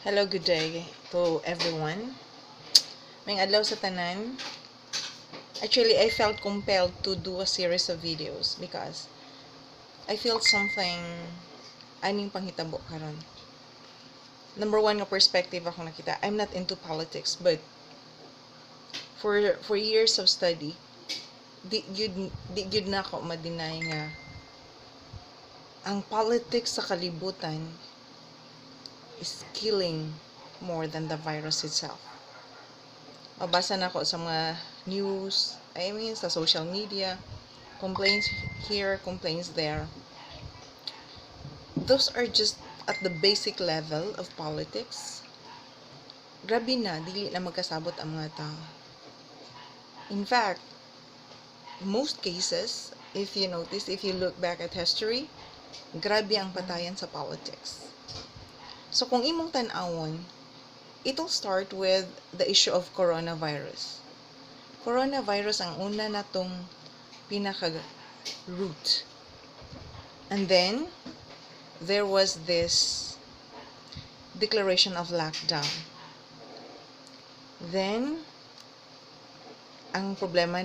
Hello, good day to everyone. May adlaw sa tanan. Actually, I felt compelled to do a series of videos because I feel something aning panghitabo karon. Number one nga perspective ako nakita. I'm not into politics, but for years of study, di gyud na ako ma-deny nga ang politics sa kalibutan is killing more than the virus itself. Mabasa na ako sa mga news, sa social media, complaints here, complaints there. Those are just at the basic level of politics. Grabe na, dili na magkasabot ang mga tao. In fact, most cases, if you notice, if you look back at history, grabe ang patayan sa politics. So kung imong tan-awon, it'll start with the issue of coronavirus. Coronavirus ang una natong pinaka-root. And then, there was this declaration of lockdown. Then, ang problema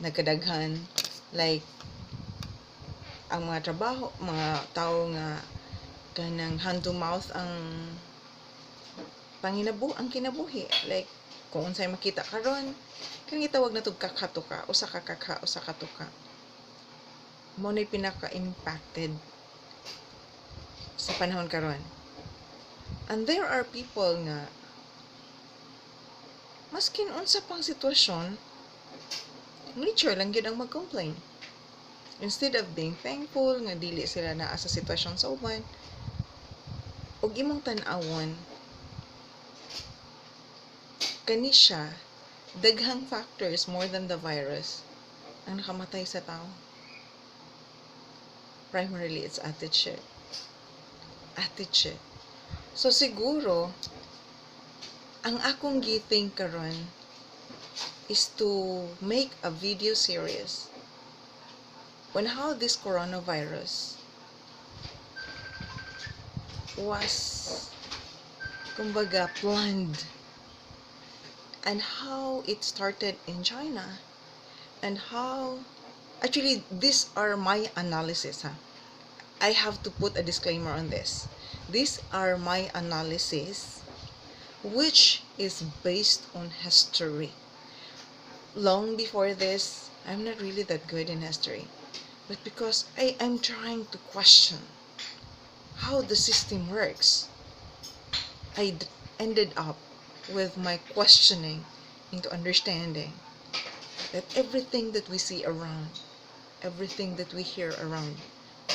nagkadaghan, like, ang mga trabaho, mga tao nga kanang hand to mouth ang kinabuhi, like kung unsay makita karon kang gitawag na tug kakatuka, usa ka tuka mo na pinaka-impacted sa panahon karon. And there are people nga maskin unsa pang sitwasyon, nature lang gyud ang mag-complain instead of being thankful nga dili sila naa sa sitwasyon sa uban. Og imong tan-awon, kani siya daghang factors more than the virus ang nakamatay sa tao. Primarily, it's attitude. So siguro ang akong gi-think karon is to make a video series on how this coronavirus was kumbaga planned, and how it started in China, and how actually these are my analysis. I have to put a disclaimer on this. These are my analysis, which is based on history. Long before this, I'm not really that good in history, but because I am trying to question how the system works, I ended up with my questioning into understanding that everything that we see around, everything that we hear around,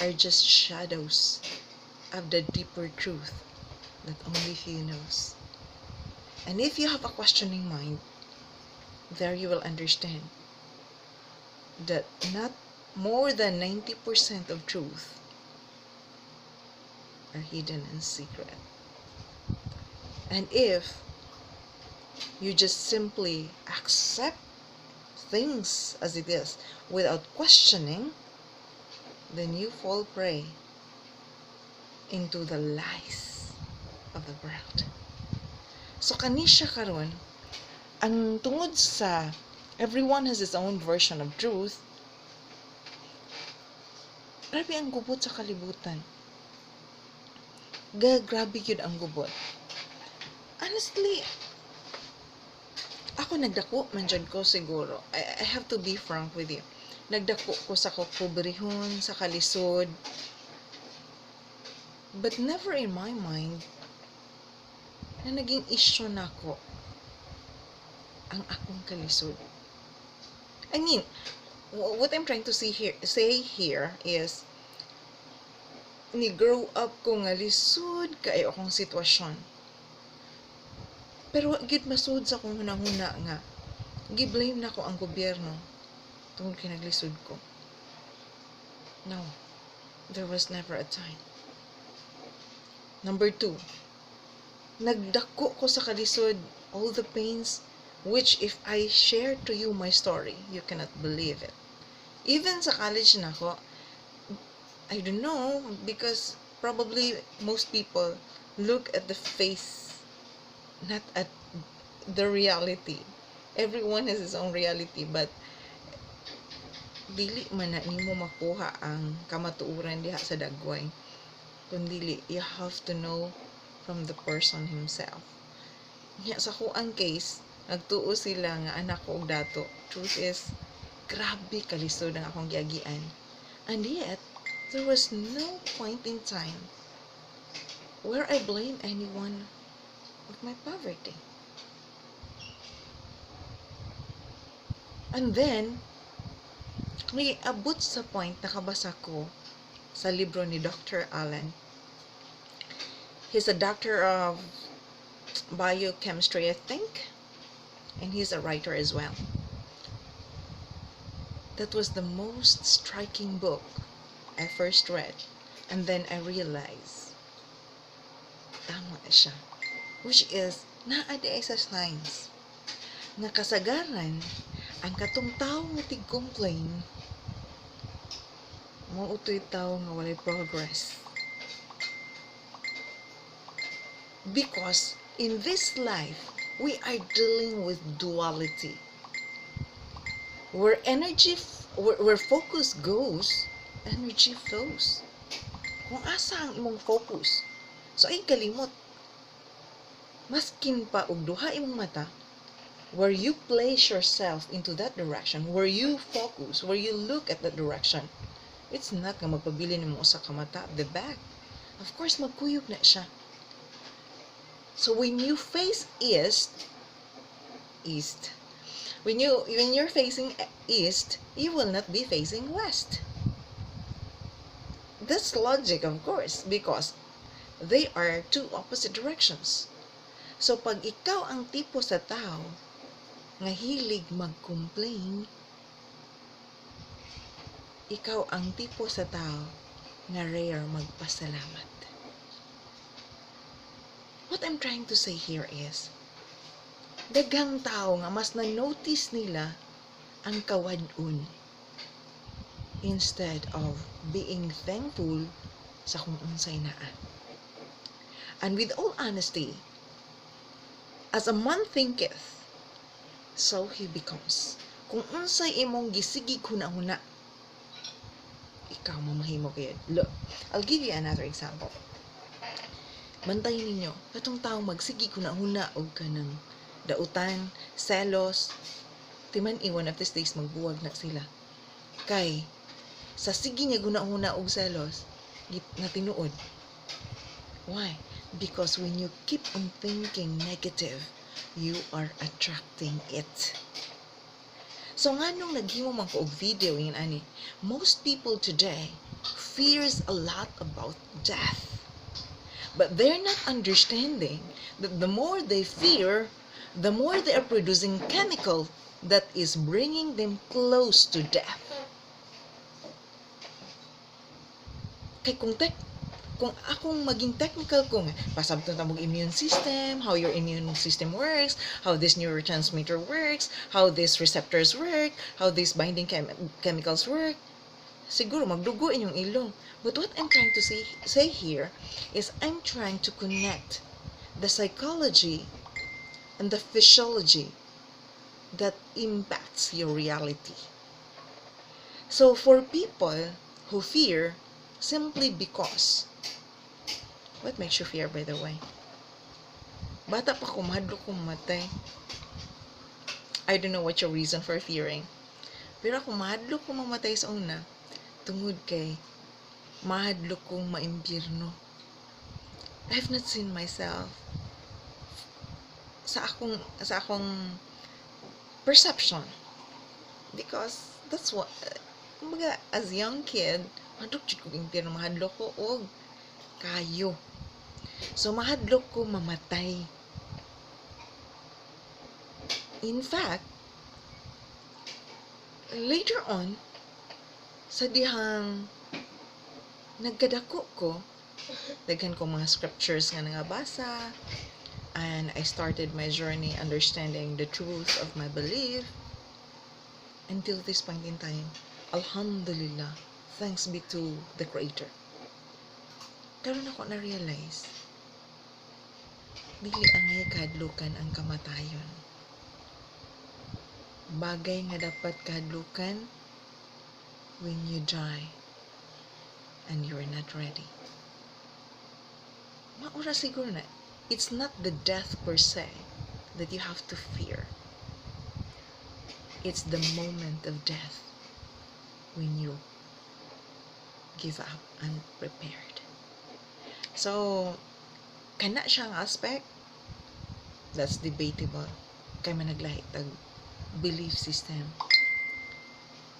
are just shadows of the deeper truth that only few knows. And if you have a questioning mind, there you will understand that not more than 90% of truth are hidden in secret. And if you just simply accept things as it is without questioning, then you fall prey into the lies of the world. So kani siya karon, ang tungod sa everyone has his own version of truth, grabe ang gubot sa kalibutan. Grabe yun ang gubot. Honestly, ako nagdako man dyan ko siguro. I have to be frank with you. Nagdako ko sa kukubrihon, sa kalisod. But never in my mind na naging issue na ko ang akong kalisod. I mean, what I'm trying to say here is, ni-grow up ko nga lisod kayo akong sitwasyon. Pero gid masud sa kong hunahuna nga gi-blame na ko ang gobyerno tungod kay naglisod ko. No, there was never a time. Number 2, nagdako ko sa kalisod all the pains, which if I share to you my story, you cannot believe it. Even sa college na ko, I don't know, because probably most people look at the face, not at the reality. Everyone has his own reality, but dili man na nimo makuha ang kamatuoran diha sa dagway. Kundili, you have to know from the person himself. Nya sa kuang case, nagtuo sila nga anak ko og dato. Truth is, grabe kalisod ang akong giagian. And yet, there was no point in time where I blame anyone of my poverty. And then, may abot sa point na kabasa ko sa libro ni Dr. Allen. He's a doctor of biochemistry, I think, and he's a writer as well. That was the most striking book I first read, and then I realized, tama siya. Which is, naadi sa science, nga kasagaran, ang katong tao nga tig-complain, mo utoy tao nga walay progress. Because in this life, we are dealing with duality. Where where focus goes, energy flows. Kung asa ang imong focus, so ay kalimot. Maskin pa og duha imong mata, where you place yourself into that direction, where you focus, where you look at that direction, it's not nga magpabili nimo usa ka mata at the back. Of course, magkuyog na siya. So when you face east, when you're facing east, you will not be facing west. That's logic, of course, because they are two opposite directions. So pag ikaw ang tipo sa tao nga hilig mag-complain, ikaw ang tipo sa tao nga rare magpasalamat. What I'm trying to say here is, daghang tao nga mas na-notice nila ang kawadun instead of being thankful sa kung unsay naa. And with all honesty, as a man thinketh, so he becomes. Kung unsay imong gisigig huna-huna, ikaw mamahimo kayo. Look, I'll give you another example. Bantayin ninyo, katong taong magsigi huna-huna og kanang dautan, selos, timan one of these days magbuwag na sila. Kay, sa sige nga huna-huna og selos, natinuod. Why? Because when you keep on thinking negative, you are attracting it. So nga nung naghimo man ko og video in ani, most people today fears a lot about death. But they're not understanding that the more they fear, the more they are producing chemical that is bringing them close to death. Kay kung akong maging technical kung pasabton ta mong immune system, how your immune system works, how this neurotransmitter works, how these receptors work, how these binding chemicals work, siguro magdugo inyong ilong. But what I'm trying to say here is I'm trying to connect the psychology and the physiology that impacts your reality. So for people who fear simply because, what makes you fear, by the way? Bata pa ko, mahadlok kong matay. I don't know what your reason for fearing. Pero ako mahadlok kong mamatay sa una, tungod kay mahadlok kong maimpirno. I have not seen myself sa akong perception, because that's what kumbaga as young kid mahadlok jud ko impirno, mahadlok ko og kayo, so mahadlok ko mamatay. In fact, later on sa dihang nagkadako ko, daghan ko mga scriptures nga nangabasa, and I started my journey understanding the truth of my belief. Until this point in time, alhamdulillah, thanks be to the Creator, karon ako na-realize dili angay kahadlukan ang kamatayon. Bagay nga dapat kahadlukan when you die and you're not ready. Maura siguro na, it's not the death per se that you have to fear. It's the moment of death when you give up unprepared. So, kana siyang aspect, that's debatable. Kay managlahi tag belief system.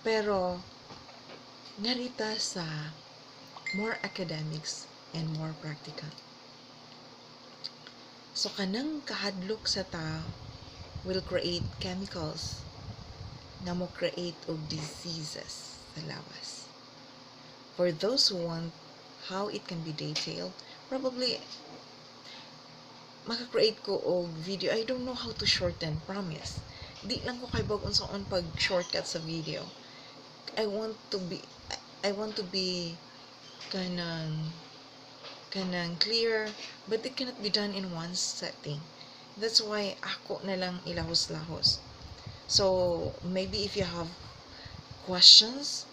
Pero, narita sa more academics and more practical. So, kanang kahadlok sa tao will create chemicals na mo create og diseases sa lawas. For those who want how it can be detailed, probably maka-create ko og video. I don't know how to shorten, promise. Di lang ko kay bagon sa on pag shortcut sa video. I want to be kanang clear, but it cannot be done in one setting. That's why ako na lang ilahos-lahos. So maybe if you have questions,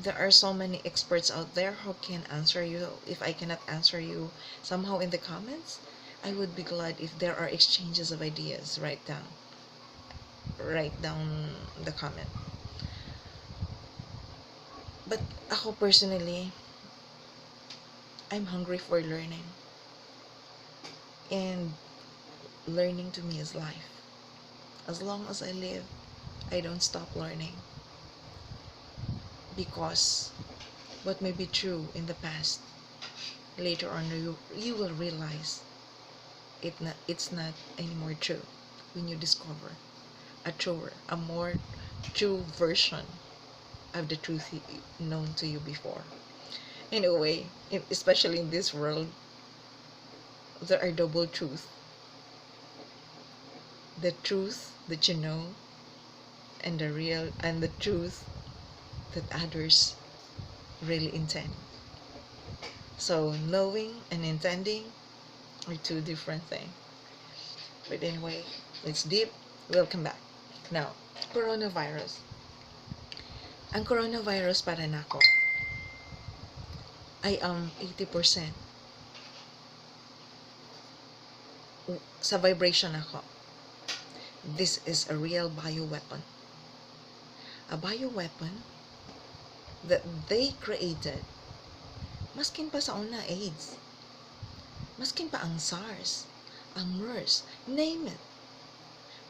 there are so many experts out there who can answer you. If I cannot answer you somehow in the comments, I would be glad if there are exchanges of ideas. Write down the comment. But ako personally, I'm hungry for learning. And learning to me is life. As long as I live, I don't stop learning. Because what may be true in the past, later on you will realize it's not anymore true when you discover a more true version of the truth known to you before. In a way, especially in this world, there are double truth. The truth that you know, and the truth that others really intend. So knowing and intending are two different things. But anyway, it's deep. Welcome back. Now, coronavirus. Ang coronavirus para nako ay ang 80% sa vibration ako. This is a real bioweapon. A bioweapon that they created. Maskin pa sa una AIDS. Maskin pa ang SARS, ang MERS, name it.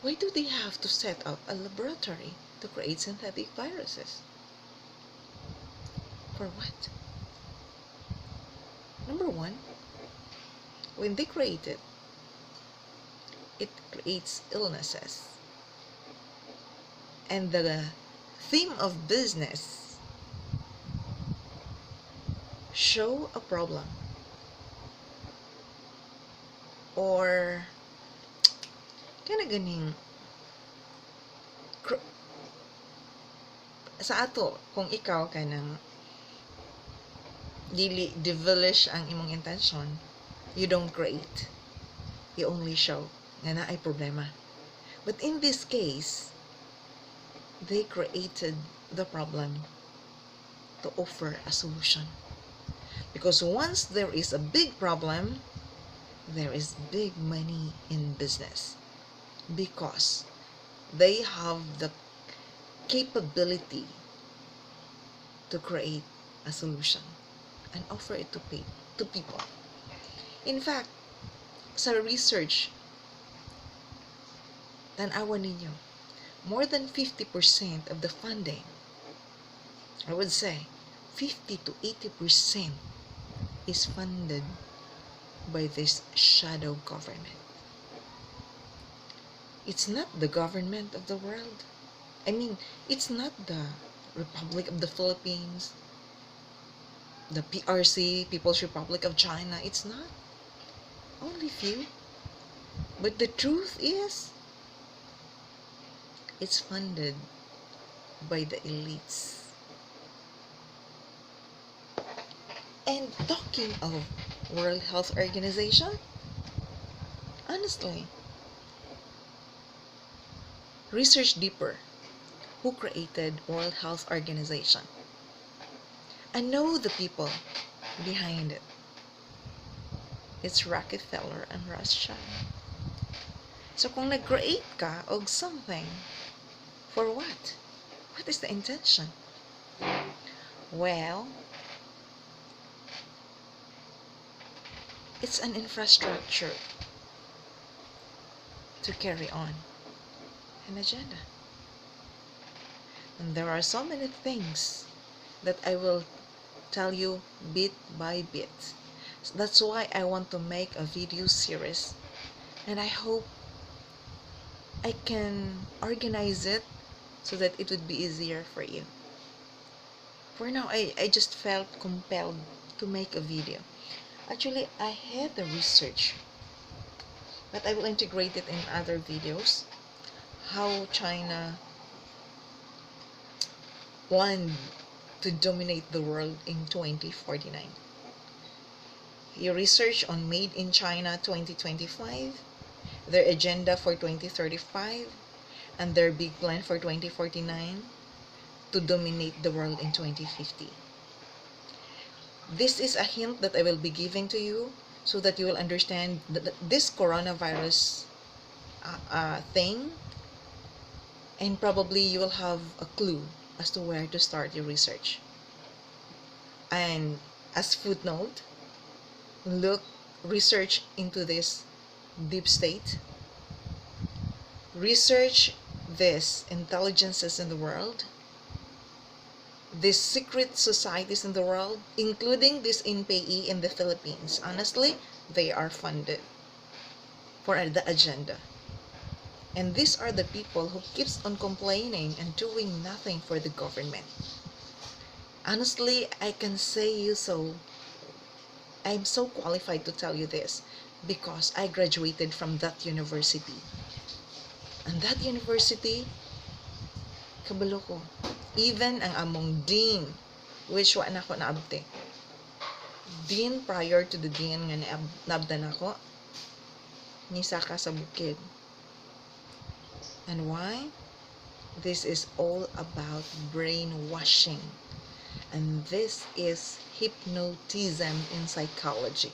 Why do they have to set up a laboratory to create synthetic viruses? For what? Number one, when they create it, it creates illnesses. And the theme of business show a problem or kana ganing sa ato kung ikaw kanang dili devilish ang imong intention, you don't create, you only show nga na ay problema. But in this case, they created the problem to offer a solution. Because once there is a big problem, there is big money in business. Because they have the capability to create a solution and offer it to people. In fact, sa research, tanawa ninyo, more than 50% of the funding, I would say 50 to 80% is funded by this shadow government. It's not the government of the world. I mean, it's not the Republic of the Philippines, the PRC, People's Republic of China. It's not. Only few. But the truth is, it's funded by the elites. And talking of World Health Organization, Honestly, research deeper. Who created World Health Organization? I know the people behind it. It's Rockefeller and Rothschild. So kung nag-create ka of something, for what? What is the intention? Well, it's an infrastructure to carry on an agenda. And there are so many things that I will tell you bit by bit. So that's why I want to make a video series, and I hope I can organize it so that it would be easier for you. For now, I just felt compelled to make a video. Actually, I had the research, but I will integrate it in other videos. How China planned to dominate the world in 2049. Your research on Made in China 2025, their agenda for 2035, and their big plan for 2049 to dominate the world in 2050. This is a hint that I will be giving to you so that you will understand that this coronavirus thing, and probably you will have a clue as to where to start your research. And as footnote, research into this deep state, research these intelligences in the world, these secret societies in the world, including this NPE in the Philippines. Honestly, they are funded for the agenda. And these are the people who keeps on complaining and doing nothing for the government. Honestly, I can say you so. I'm so qualified to tell you this because I graduated from that university. And that university, kabalo ko. Even ang among dean, which wa na ko naabte. Dean prior to the dean nga naabdan ako, nisaka sa bukid. And why? This is all about brainwashing. And this is hypnotism in psychology,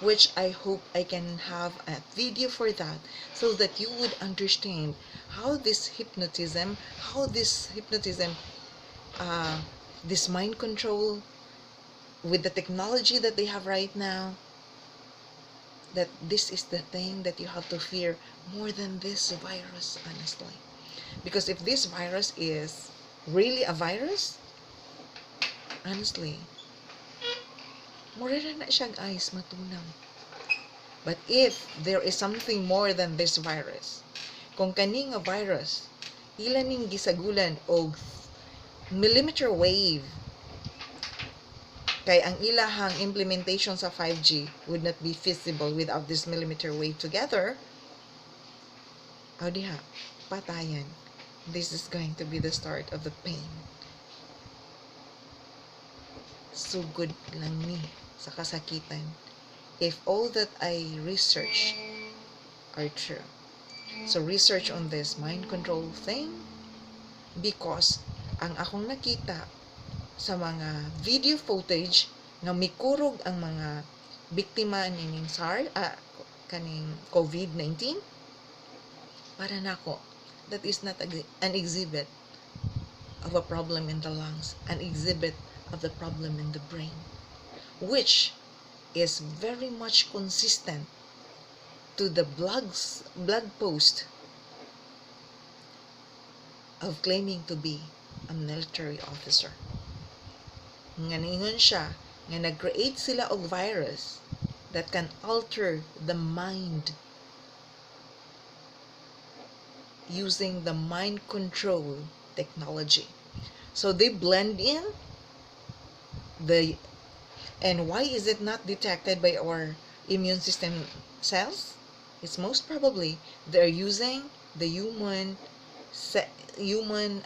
which I hope I can have a video for that so that you would understand how this hypnotism, this mind control with the technology that they have right now, that this is the thing that you have to fear more than this virus, honestly. Because if this virus is really a virus, honestly, mura na siya guys, matunaw. But if there is something more than this virus, kung kani nga virus, ilan ning gisagulan og millimeter wave, kay ang ilahang implementation sa 5G would not be feasible without this millimeter wave together, o diha, patayan. This is going to be the start of the pain. So good lang ni sa kasakitan if all that I research are true. So research on this mind control thing, because ang akong nakita sa mga video footage nga mikurog ang mga biktima nining kaning COVID-19, para nako, that is not an exhibit of a problem in the lungs, an exhibit of the problem in the brain, which is very much consistent to the blog post of claiming to be a military officer. Nga ningon siya, nga nag-create sila og virus that can alter the mind using the mind control technology. So they blend in and why is it not detected by our immune system cells? It's most probably they're using the human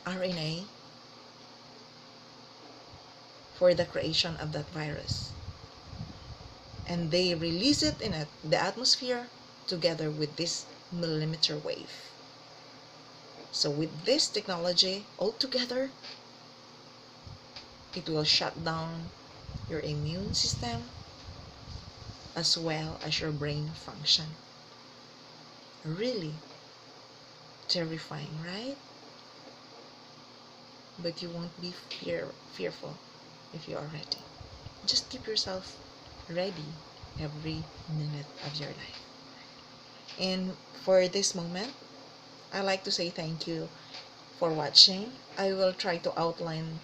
RNA for the creation of that virus. And they release it in the atmosphere, together with this millimeter wave. So with this technology all together, it will shut down your immune system as well as your brain function. Really terrifying, right? But you won't be fearful if you are ready. Just keep yourself ready every minute of your life. And for this moment, I like to say thank you for watching. I will try to outline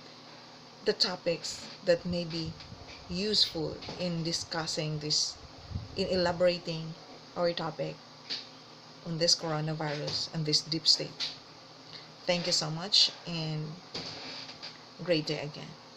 the topics that may be useful in discussing this, in elaborating our topic on this coronavirus and this deep state. Thank you so much, and great day again.